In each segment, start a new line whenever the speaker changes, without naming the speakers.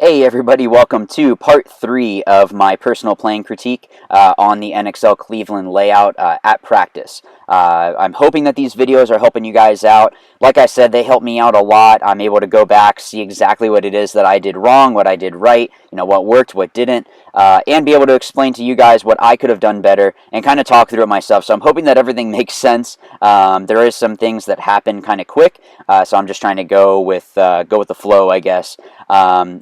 Hey everybody, welcome to part 3 of my personal playing critique on the NXL Cleveland layout at practice. I'm hoping that these videos are helping you guys out. Like I said, they help me out a lot. I'm able to go back, see exactly what it is that I did wrong, what I did right, what worked, what didn't, and be able to explain to you guys what I could have done better and kind of talk through it myself. So I'm hoping that everything makes sense. There is some things that happen kind of quick, so I'm just trying to go with the flow, I guess.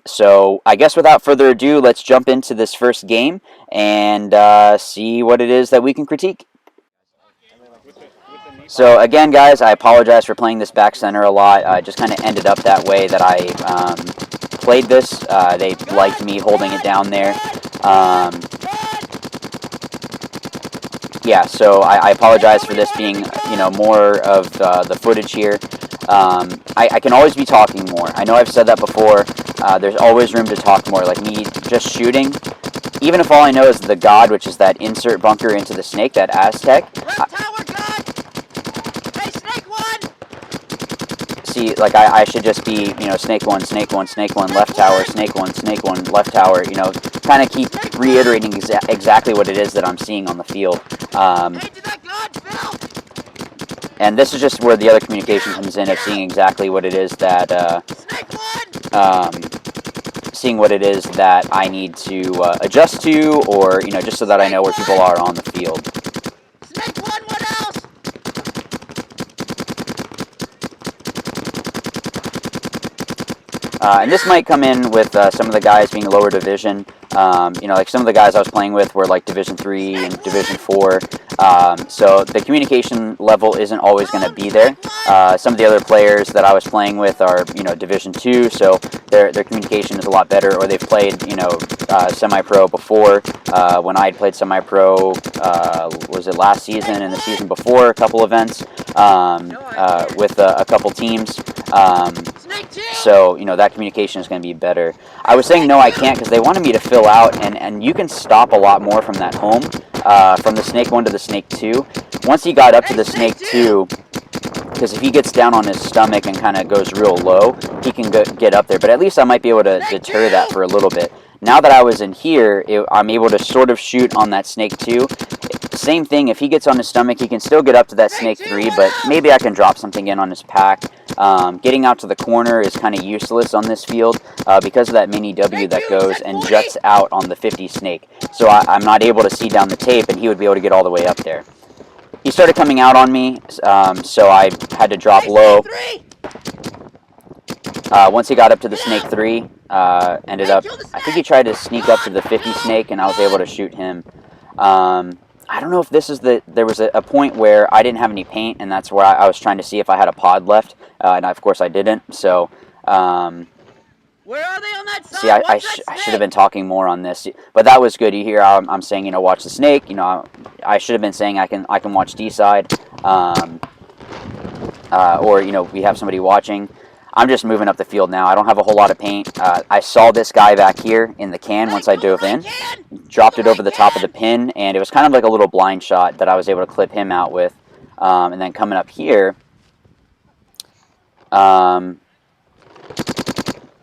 So I guess without further ado, let's jump into this first game and see what it is that we can critique. So again, guys, I apologize for playing this back center a lot. I just kind of ended up that way that I played this. They liked me holding it down there. Yeah, so I apologize for this being, more of the footage here. I can always be talking more. I know I've said that before. There's always room to talk more. Like me just shooting, even if all I know is the God, which is that insert bunker into the snake, that Aztec. See, like I should just be, snake one, snake one, snake one, left tower, snake one, left tower. Kind of keep reiterating exactly what it is that I'm seeing on the field. And this is just where the other communication comes in, of seeing exactly what it is that I need to adjust to, or just so that I know where people are on the field.
What else?
And this might come in with some of the guys being lower division. Like some of the guys I was playing with were like Division 3 and Division 4. So the communication level isn't always going to be there. Some of the other players that I was playing with are, Division 2, so their communication is a lot better, or they've played, semi-pro before. When I had played semi-pro, was it last season and the season before, a couple events with a couple teams. So, that communication is going to be better. I was saying no, I can't, because they wanted me to fill out, and you can stop a lot more from that home, from the snake 1 to the snake 2. Once he got up to the snake 2, because if he gets down on his stomach and kind of goes real low, he can get up there. But at least I might be able to deter that for a little bit. Now that I was in here, I'm able to sort of shoot on that snake 2. Same thing, if he gets on his stomach, he can still get up to that snake 3, but maybe I can drop something in on his pack. Getting out to the corner is kind of useless on this field because of that mini W that goes and juts out on the 50 snake. So I'm not able to see down the tape, and he would be able to get all the way up there. He started coming out on me, so I had to drop low. Once he got up to the snake 3, ended up, I think he tried to sneak up to the 50 snake, and I was able to shoot him. I don't know if this is there was a point where I didn't have any paint, and that's where I was trying to see if I had a pod left, and of course I didn't, so,
where are they on that side?
see, I should have been talking more on this, but that was good. You hear how I'm saying, watch the snake, I should have been saying I can watch D side, or, we have somebody watching. I'm just moving up the field now. I don't have a whole lot of paint. I saw this guy back here in the can once I dove in. Dropped it over the top of the pin, and it was kind of like a little blind shot that I was able to clip him out with. And then coming up here, our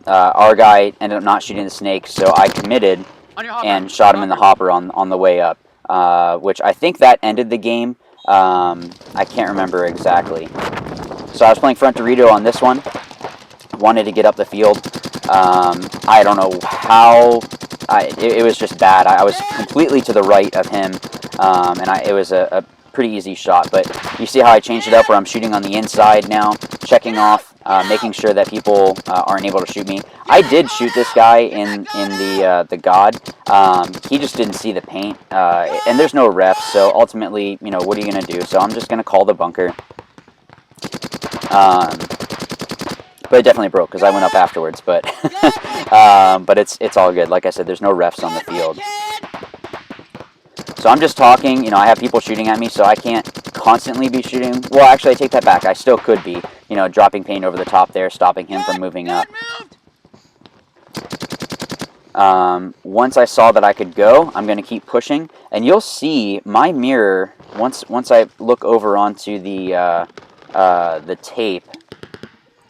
guy ended up not shooting the snake, so I committed and shot him in the hopper on the way up, which I think that ended the game. I can't remember exactly. So I was playing front Dorito on this one. Wanted to get up the field. I don't know how. It was just bad. I was completely to the right of him, and it was a pretty easy shot. But you see how I changed it up, where I'm shooting on the inside now, checking off, making sure that people aren't able to shoot me. I did shoot this guy in the God. He just didn't see the paint, and there's no refs. So ultimately, what are you gonna do? So I'm just gonna call the bunker. But it definitely broke because I went up afterwards. But but it's all good. Like I said, there's no refs on the field. So I'm just talking. I have people shooting at me, so I can't constantly be shooting. Well, actually, I take that back. I still could be, dropping paint over the top there, stopping him from moving up. Once I saw that I could go, I'm going to keep pushing, and you'll see my mirror once I look over onto the tape.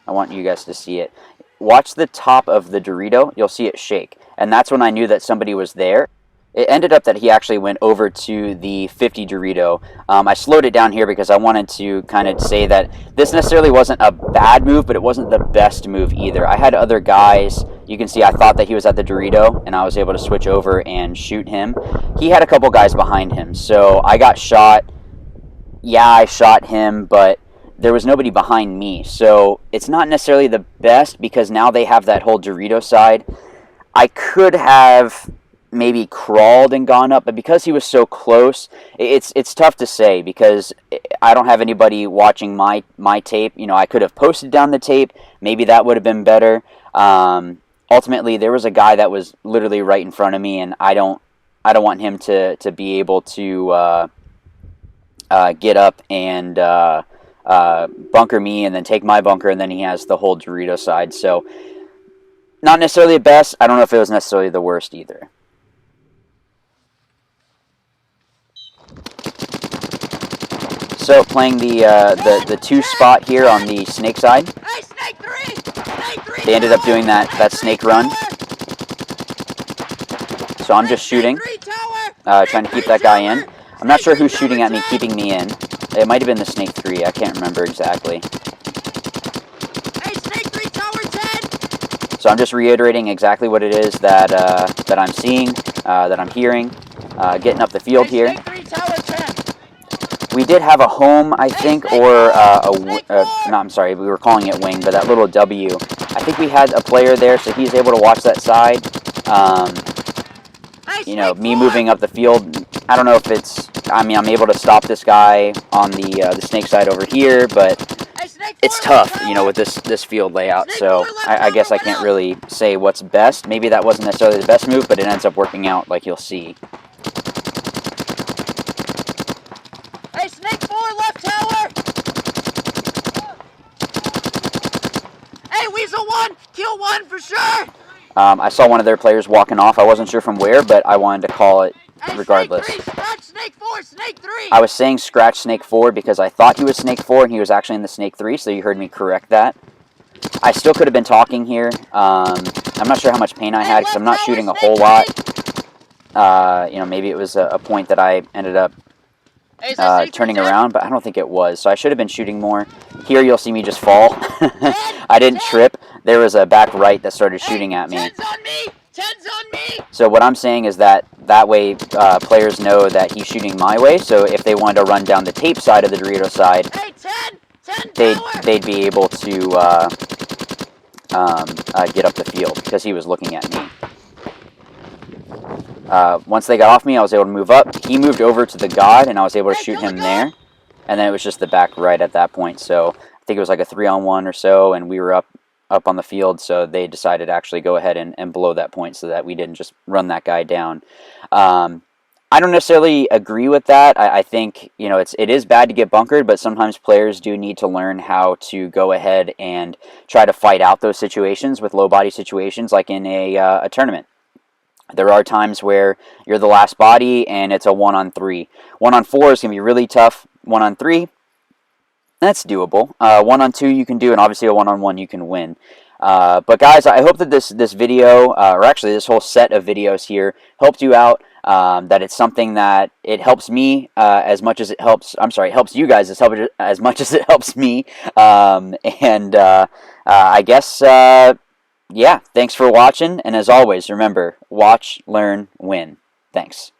I want you guys to see it. watch the top of the Dorito. You'll see it shake, and that's when I knew that somebody was there. It ended up that he actually went over to the 50 Dorito. I slowed it down here because I wanted to kind of say that this necessarily wasn't a bad move, but it wasn't the best move either. I had other guys. You can see I thought that he was at the Dorito, and I was able to switch over and shoot him. He had a couple guys behind him, so I got shot. Yeah, I shot him, but there was nobody behind me. So it's not necessarily the best because now they have that whole Dorito side. I could have maybe crawled and gone up, but because he was so close, it's tough to say because I don't have anybody watching my tape. You know, I could have posted down the tape. Maybe that would have been better. Ultimately, there was a guy that was literally right in front of me, and I don't want him to be able to get up and bunker me and then take my bunker, and then he has the whole Dorito side. So not necessarily the best. I don't know if it was necessarily the worst either. So playing the 2 spot here on the snake side.
Hey, snake 3! Snake 3!
They ended up doing that snake run. So I'm just shooting, trying to keep that guy in. I'm not sure who's shooting at me, keeping me in. It might have been the snake 3. I can't remember exactly.
Hey, snake 3, tower 10!
So I'm just reiterating exactly what it is that that I'm seeing, that I'm hearing, getting up the field here.
Snake 3, tower 10!
We did have a home, I think, or no, I'm sorry, we were calling it wing, but that little W. I think we had a player there, so he's able to watch that side. You know, me moving up the field, I don't know if it's, I mean, I'm able to stop this guy on the snake side over here, but it's tough, you know, with this field layout. So I guess I can't really say what's best. Maybe that wasn't necessarily the best move, but it ends up working out, like you'll see.
Hey, snake 4, left tower! Hey, Weasel 1, kill 1 for sure!
I saw one of their players walking off. I wasn't sure from where, but I wanted to call it regardless.
Snake 3, scratch snake 4, snake 3!
I was saying scratch snake 4 because I thought he was snake 4 and he was actually in the snake 3, so you heard me correct that. I still could have been talking here. I'm not sure how much pain I had because I'm not shooting a whole lot. You know, maybe it was a point that I ended up turning around, but I don't think it was. So I should have been shooting more. Here you'll see me just fall. I didn't trip. There was a back right that started shooting at me.
10's on me! 10's on me!
So what I'm saying is that way players know that he's shooting my way. So if they wanted to run down the tape side of the Dorito side,
hey, 10
they'd be able to get up the field because he was looking at me. Once they got off me, I was able to move up. He moved over to the God, and I was able to shoot him there. And then it was just the back right at that point. So I think it was like a 3-on-1 or so, and we were up on the field. So they decided to actually go ahead and blow that point so that we didn't just run that guy down. I don't necessarily agree with that. I think, you know, it is bad to get bunkered, but sometimes players do need to learn how to go ahead and try to fight out those situations with low body situations, like in a tournament. There are times where you're the last body and it's a 1-on-3. 1-on-4 is going to be really tough. 1-on-3, that's doable. 1-on-2 you can do, and obviously a 1-on-1 you can win. But guys, I hope that this video, or actually this whole set of videos here, helped you out. That it's something that it helps me as much as it helps. I'm sorry, it helps you guys as much as it helps me. I guess. Yeah, thanks for watching, and as always, remember, watch, learn, win. Thanks.